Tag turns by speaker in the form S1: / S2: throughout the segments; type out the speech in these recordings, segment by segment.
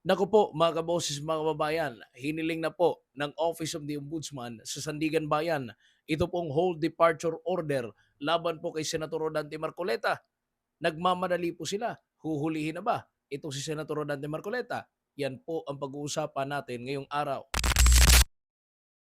S1: Naku po mga kaboses, mga kababayan, hiniling na po ng Office of the Ombudsman sa Sandigan Bayan ito pong hold departure order laban po kay Senator Rodante Marcoleta. Nagmamadali po sila. Huhulihin na ba itong si Senator Rodante Marcoleta? Yan po ang pag-uusapan natin ngayong araw.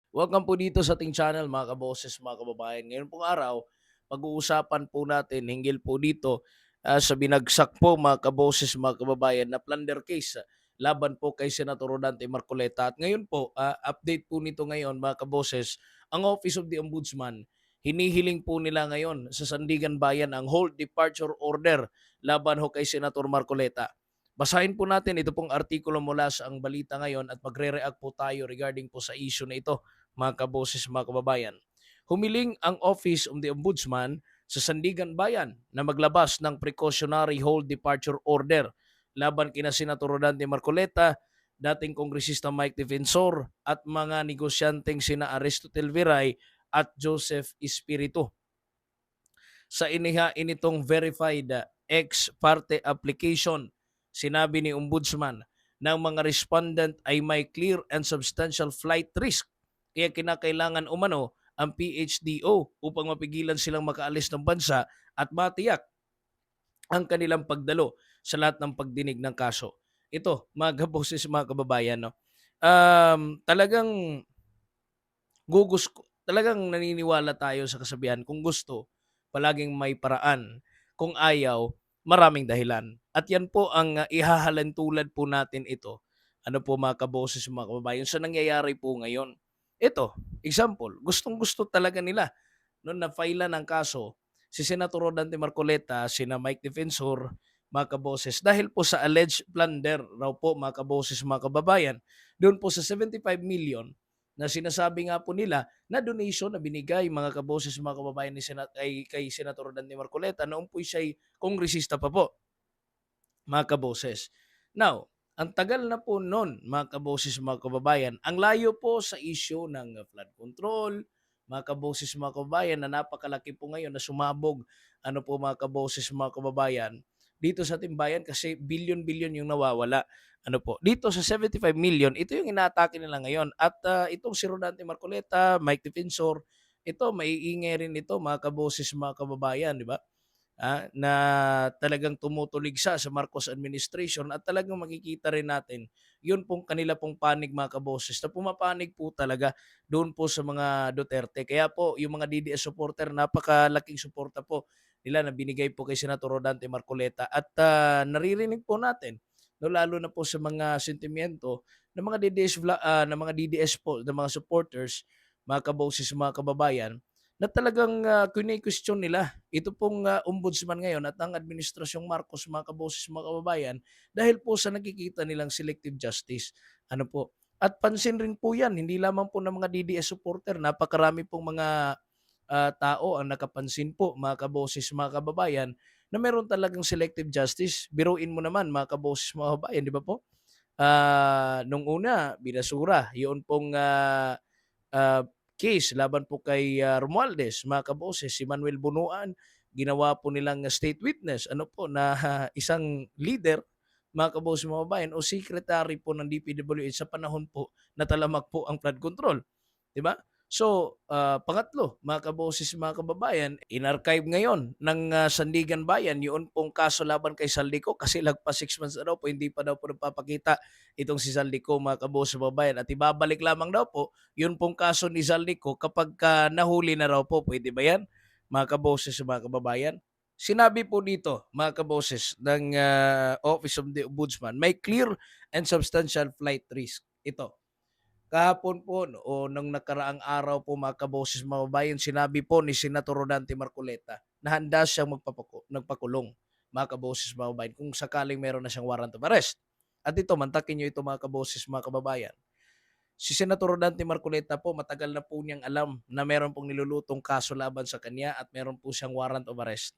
S1: Welcome po dito sa ating channel mga kaboses, mga kababayan. Ngayon pong araw, pag-uusapan po natin hinggil po dito sa binagsak po mga kaboses, mga kababayan na plunder case laban po kay Senator Rodante Marcoleta. At ngayon po, update po nito ngayon mga kaboses, ang Office of the Ombudsman, hinihiling po nila ngayon sa Sandigan Bayan ang hold departure order laban ho kay Senator Marcoleta. Basahin po natin ito pong artikulo mula sa ang balita ngayon at magre-react po tayo regarding po sa issue na ito mga kaboses, mga kababayan. Humiling ang Office of the Ombudsman sa Sandigan Bayan na maglabas ng precautionary hold departure order laban kina Senator Rodante Marcoleta, dating Kongresista Mike Defensor at mga negosyanteng sina Aristotel Viray at Joseph Espiritu. Sa inihain itong verified ex parte application, sinabi ni Ombudsman na ang mga respondent ay may clear and substantial flight risk. Kaya kinakailangan umano ang PHDO upang mapigilan silang makaalis ng bansa at matiyak ang kanilang pagdalo sa lahat ng pagdinig ng kaso. Ito, mga kaboses, mga kababayan, no? Talagang talagang naniniwala tayo sa kasabihan, kung gusto, palaging may paraan. Kung ayaw, maraming dahilan. At yan po ang ihahalin tulad po natin ito. Ano po mga kaboses, mga kababayan, sa nangyayari po ngayon. Ito, example, gustong-gusto talaga nila noon na file ng kaso si Senator Rodante Marcoleta, sina Mike Defensor, mga kaboses, dahil po sa alleged plunder raw po mga kaboses, mga kababayan, doon po sa 75 million na sinasabi nga po nila na donation na binigay mga kaboses, mga kababayan ni kay Senator Rodante Marcoleta noong po siya'y kongresista pa po, mga kaboses. Now, ang tagal na po noon, mga kaboses, mga kababayan, ang layo po sa issue ng flood control, mga kaboses, mga kababayan, na napakalaki po ngayon na sumabog, ano po mga kaboses, mga kababayan, dito sa timbayan kasi billion-billion yung nawawala. Ano po, dito sa 75 million, ito yung inaatake nila ngayon. At itong si Rodante Marcoleta, Mike Defensor, ito, maiingay rin ito, mga kaboses, mga kababayan, di ba? Na talagang tumutulig sa Marcos administration at talagang makikita rin natin yun pong kanila pong panig mga kaboses na pumapanig po talaga doon po sa mga Duterte. Kaya po yung mga DDS supporter, napakalaking suporta po nila na binigay po kay Senator Rodante Marcoleta at naririnig po natin no, lalo na po sa mga sentimiento ng mga DDS po, ng mga supporters, mga kaboses, mga kababayan, na talagang kine-question nila ito pong ombudsman ngayon at ang administrasyong Marcos, mga kaboses, mga kababayan, dahil po sa nakikita nilang selective justice. Ano po? At pansin rin po yan, hindi lamang po ng mga DDS supporter, napakarami pong mga tao ang nakapansin po, mga kaboses, mga kababayan, na meron talagang selective justice. Biruin mo naman, mga kaboses, mga kababayan, di ba po? Nung una, binasura, yun pong ah, case laban po kay Romualdez, mga kaboses, si Manuel Bunuan, ginawa po nilang state witness, ano po, na isang leader, mga kaboses, mga babayan, o secretary po ng DPWH sa panahon po na talamak po ang flood control. Di ba? So, pangatlo, mga kaboses, mga kababayan, in-archive ngayon ng Sandigan Bayan yun pong kaso laban kay Saldico kasi lagpas 6 months na daw po, hindi pa daw po nagpapakita itong si Saldico, mga kaboses, mga kababayan. At ibabalik lamang daw po yun pong kaso ni Saldico kapag nahuli na raw po. Pwede ba yan, mga kaboses, mga kababayan? Sinabi po dito, mga kaboses, ng Office of the Ombudsman, may clear and substantial flight risk. Ito, kahapon po o nung nakaraang araw po, mga kaboses, mga kababayan, sinabi po ni Senator Rodante Marcoleta na handa siyang nagpakulong, mga kaboses, mga kababayan, kung sakaling meron na siyang warrant of arrest. At ito, mantakin nyo ito, mga kaboses, mga kababayan. Si Senator Rodante Marcoleta po, matagal na po niyang alam na meron pong nilulutong kaso laban sa kanya at meron po siyang warrant of arrest.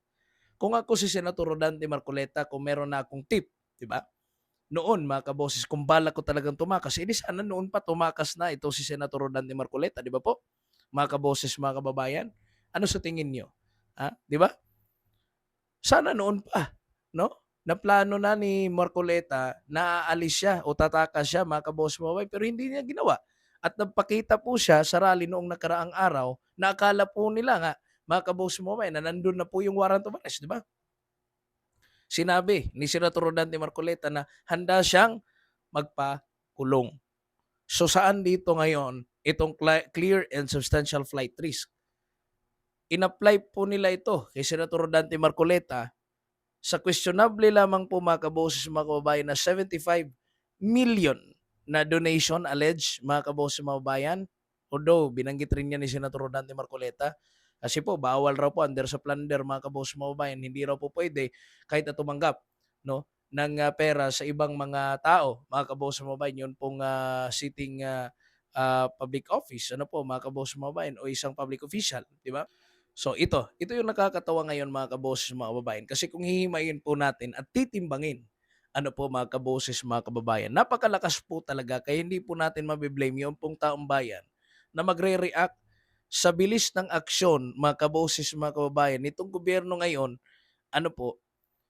S1: Kung ako si Senator Rodante Marcoleta, kung meron na akong tip, di ba? Noon, mga kaboses, kung balak ko talagang tumakas, edi sana noon pa tumakas na ito si Senator Rodante Marcoleta, di ba po? Mga kaboses, mga kababayan, ano sa tingin nyo? Di ba? Sana noon pa, no? na plano na ni Marcoleta na aalis siya o tatakas siya mga kaboss mga kababayan, pero hindi niya ginawa. At nagpakita po siya sa rally noong nakaraang araw na akala po nila nga mga kaboss mga kababayan na nandun na po yung warrant of arrest, di ba? Sinabi ni Senator Rodante Marcoleta na handa siyang magpakulong. So saan dito ngayon itong clear and substantial flight risk? In-apply po nila ito kay Senator Rodante Marcoleta sa questionable lamang po mga kaboses mga kababayan na 75 million na donation alleged mga kaboses mga kababayan. Although binanggit rin niya ni Senator Rodante Marcoleta kasi po bawal raw po under sa plunder mga kaboses mga kababayan, hindi raw po pwede kahit na tumanggap no ng pera sa ibang mga tao mga kaboses mga kababayan, yun pong sitting public office ano po mga kaboses mga kababayan o isang public official, di ba? So ito yung nakakatawa ngayon mga kaboses, mga kababayan. Kasi kung hihimayin po natin at titimbangin, ano po mga kaboses, mga kababayan, napakalakas po talaga kaya hindi po natin mabiblame yung pong taong bayan na magre-react sa bilis ng aksyon, mga kaboses, mga kababayan, nitong gobyerno ngayon, ano po,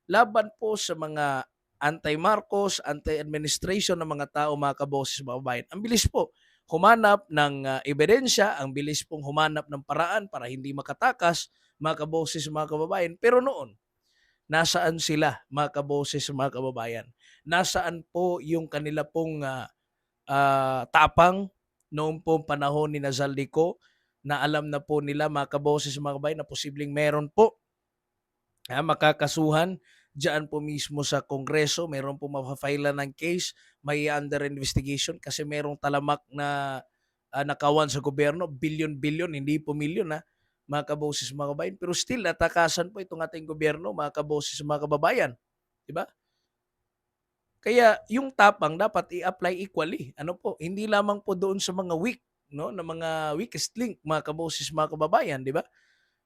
S1: laban po sa mga anti-Marcos, anti-administration ng mga tao, mga kaboses, mga kababayan. Ang bilis po humanap ng ebidensya, ang bilis pong humanap ng paraan para hindi makatakas, mga kaboses, mga kababayan. Pero noon, nasaan sila, mga kaboses, mga kababayan? Nasaan po yung kanila pong tapang noong pong panahon ni Nazaldico na alam na po nila, mga kaboses, mga kababayan, na posibleng meron po makakasuhan diyan po mismo sa Kongreso, meron po mapafile ng case, may under investigation kasi merong talamak na nakawan sa gobyerno, billion-billion, hindi po milyon mga kaboses mga kababayan. Pero still, natakasan po itong ating gobyerno, mga kaboses mga kababayan. Di ba? Kaya yung tapang dapat i-apply equally. Ano po, hindi lamang po doon sa mga weak, no, na mga weakest link, mga kaboses mga kababayan, di ba?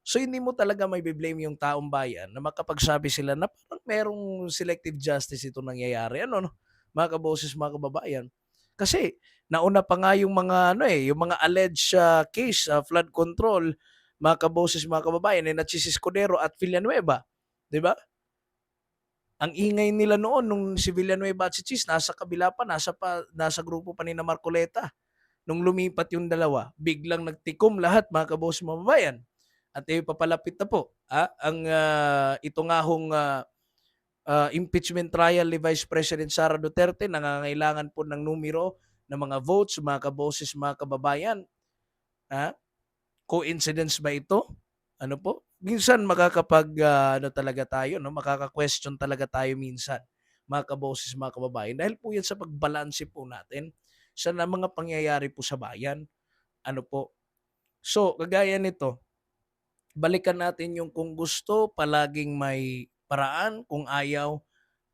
S1: So hindi mo talaga may blame yung taong bayan na makapagsabi sila na parang merong selective justice ito nangyayari. Ano, no? Mga kaboses, mga kababayan. Kasi nauna pa nga yung mga ano yung mga alleged case flood control, mga kaboses, mga kababayan, na si Escudero at Villanueva, 'di ba? Ang ingay nila noon nung si Villanueva at si Chis nasa kabila pa, nasa grupo pa ni na Marcoleta. Nung lumipat yung dalawa, biglang nagtikom lahat mga kaboses, mga kababayan. At papalapit na po ang ito nga hong impeachment trial ni Vice President Sara Duterte, nangangailangan po ng numero ng mga votes, mga kaboses, mga kababayan. Ha? Coincidence ba ito? Ano po? Minsan ano talaga tayo, no? Makaka-question talaga tayo minsan, mga kaboses, mga kababayan. Dahil po yan sa pagbalanse po natin sa mga pangyayari po sa bayan. Ano po? So, kagaya nito, balikan natin yung kung gusto, palaging may paraan, kung ayaw,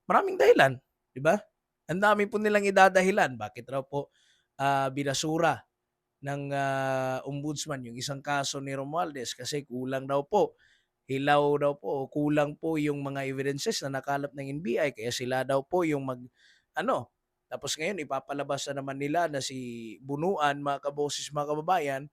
S1: maraming dahilan, 'di ba? Ang dami po nilang idadahilan bakit raw po binasura ng ombudsman yung isang kaso ni Romualdez kasi kulang daw po, hilaw daw po, kulang po yung mga evidences na nakalap ng NBI kaya sila daw po yung ano, tapos ngayon ipapalabas na naman nila na si Bunuan, mga kaboses, mga kababayan,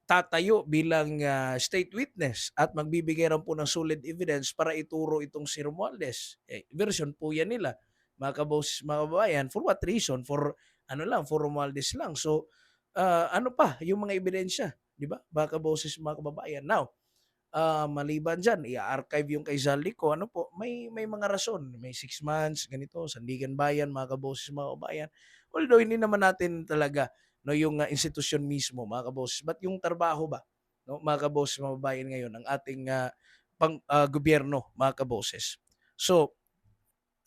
S1: tatayo bilang state witness at magbibigay rin po ng solid evidence para ituro itong si Romualdez. Version po yan nila, mga kaboses, mga kababayan. For what reason? For for Romualdez lang. So, ano pa yung mga ebidensya, di ba? Mga kaboses, mga kababayan. Now, maliban dyan, i-archive yung kay Zaldico, may mga rason. May 6 months, ganito, Sandigan Bayan, mga kaboses, mga kababayan. Although, hindi naman natin talaga no yung institusyon mismo mga kaboses, but yung trabaho ba no mga kaboses, mga kababayan, ngayon ang ating gobyerno, mga kaboses. So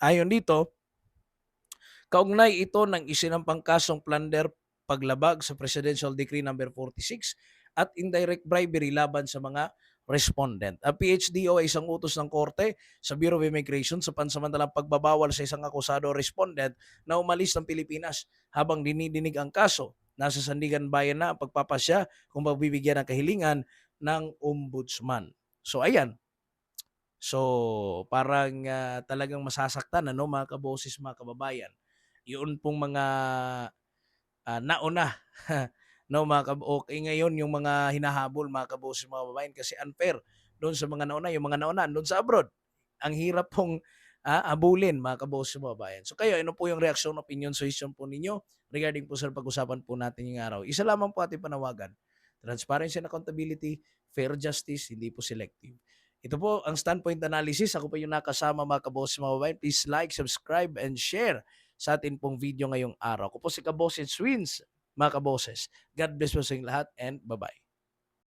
S1: ayon dito, kaugnay ito ng isinampang kasong plunder, paglabag sa Presidential Decree number 46 at indirect bribery laban sa mga respondent. Ang PHDO ay isang utos ng korte sa Bureau of Immigration sa pansamantalang pagbabawal sa isang akusado o respondent na umalis ng Pilipinas habang dinidinig ang kaso. Nasa Sandigan Bayan na ang pagpapasya kung magbibigyan ng kahilingan ng ombudsman. So ayan. So parang talagang masasaktan mga kaboses, mga kababayan. Yun pong mga nauna no okay ngayon yung mga hinahabol, mga kaboses, mga kababayan, kasi unfair doon sa mga nauna, yung mga nauna doon sa abroad. ang hirap pong habulin mga kaboss mga kababayan. So kayo, ano po yung reaksyon, opinion, suggestion po ninyo regarding po sa pag-usapan po natin ngayong araw? Isa lamang po ating panawagan. Transparency and accountability, fair justice, hindi po selective. Ito po ang standpoint analysis. Ako po yung nakasama mga kaboss mga kababayan. Please like, subscribe, and share sa atin pong video ngayong araw. Ako po si Kaboses Wins, mga kaboses. God bless po sa inyong lahat and bye-bye.